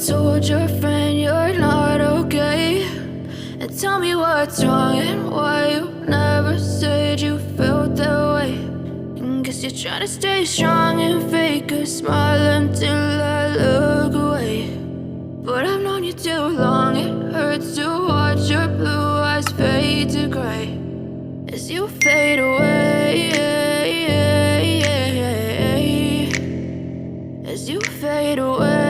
told your friend you're not okay, and tell me what's wrong and why you never said you felt that way. And guess you're trying to stay strong and fake a smile until I look away. But I've known you too long, it hurts to watch your blue eyes fade to gray as you fade away, as you fade away.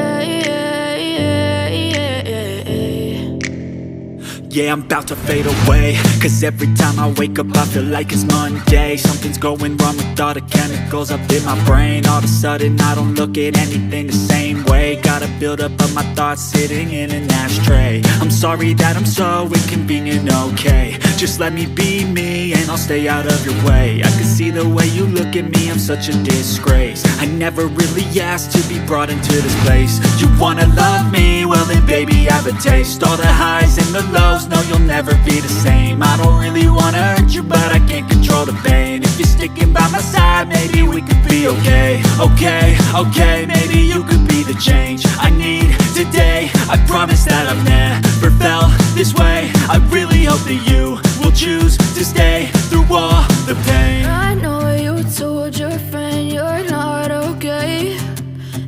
Yeah, I'm about to fade away, cause every time I wake up I feel like it's Monday. Something's going wrong with all the chemicals up in my brain. All of a sudden I don't look at anything the same way. Got a buildup of my thoughts sitting in an ashtray. I'm sorry that I'm so inconvenient, okay. Just let me be me and I'll stay out of your way. I can see the way you look at me, I'm such a disgrace. I never really asked to be brought into this place. You wanna love me? Well then baby I have a taste. All the highs and the lows, no you'll never be the same. I don't really wanna hurt you but I can't control the pain. If you're sticking by my side maybe we could be okay. Okay, maybe you could be the change I need today. I promise that I've never felt this way. I really hope that you will choose to stay through all the pain. I know you told your friend you're not okay,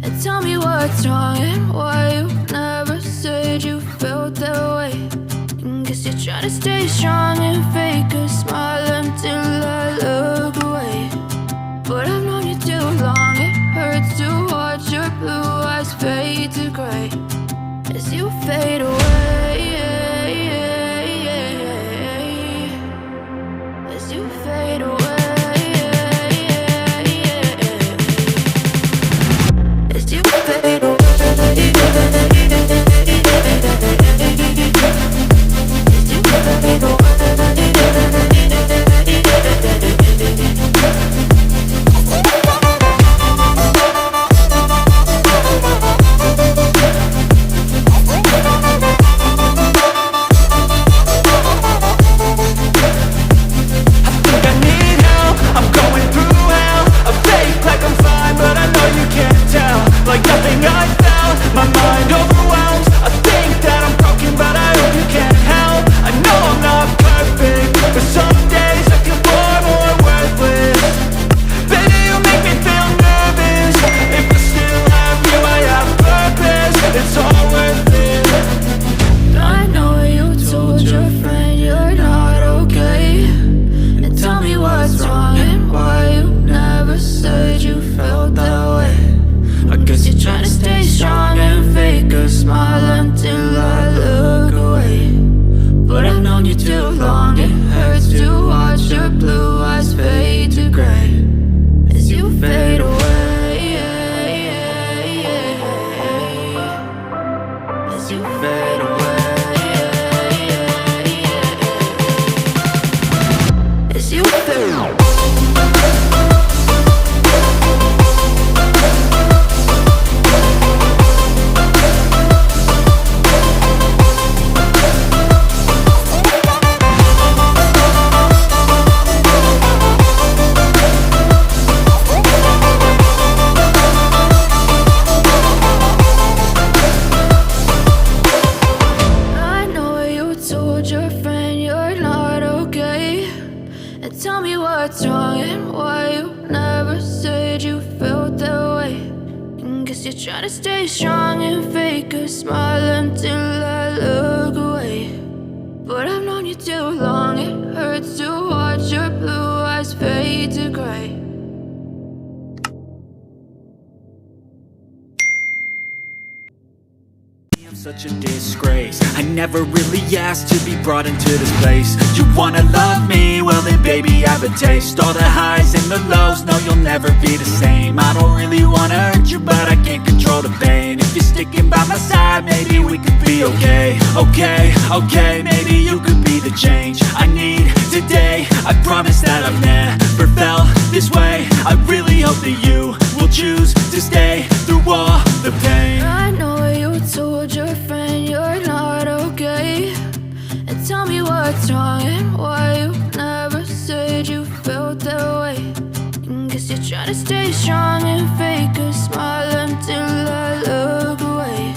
and tell me what's wrong and why you never said you felt that way. And guess you're trying to stay strong and fake a smile until I look away. But I've known you too long, it hurts to watch your blue eyes fade to gray as you fade away, as you fade away, as you fade away. Such a disgrace. I never really asked to be brought into this place. You wanna love me? Well then baby I have a taste. All the highs and the lows, no you'll never be the same. I don't really wanna hurt you but I can't control the pain. If you're sticking by my side maybe we could be okay. Okay, maybe you could be the change I need today. I promise that I've never felt this way. I really hope that you will choose to stay through all the pain. I know you told your friend you're not okay, and tell me what's wrong and why you never said you felt that way. And guess you're trying to stay strong and fake a smile until I look away.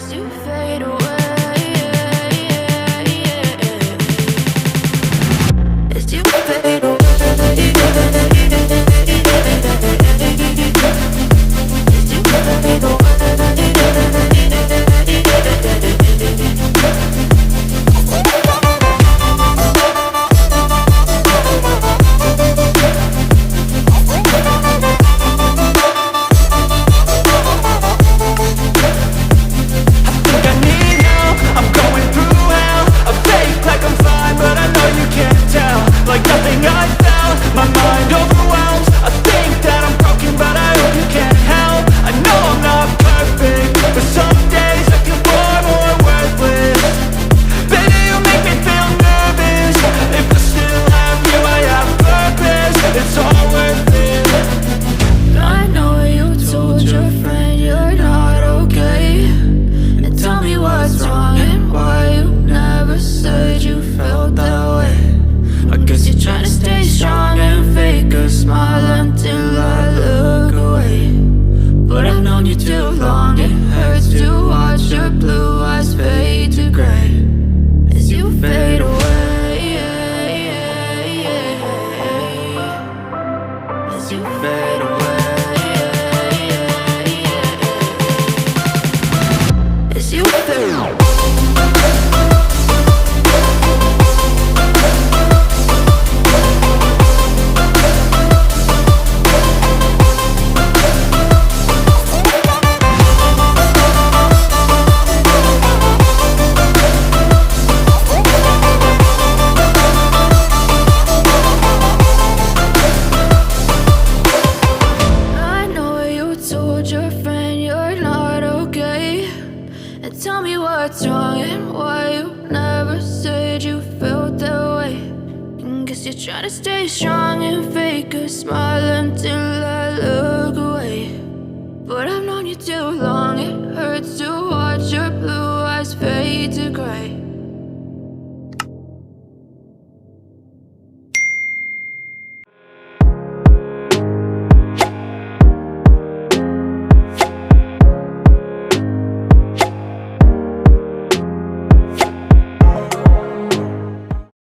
as you fade away. As you fade away. Try to stay strong and fake a smile until I look away. But I've known you too long, it hurts to watch you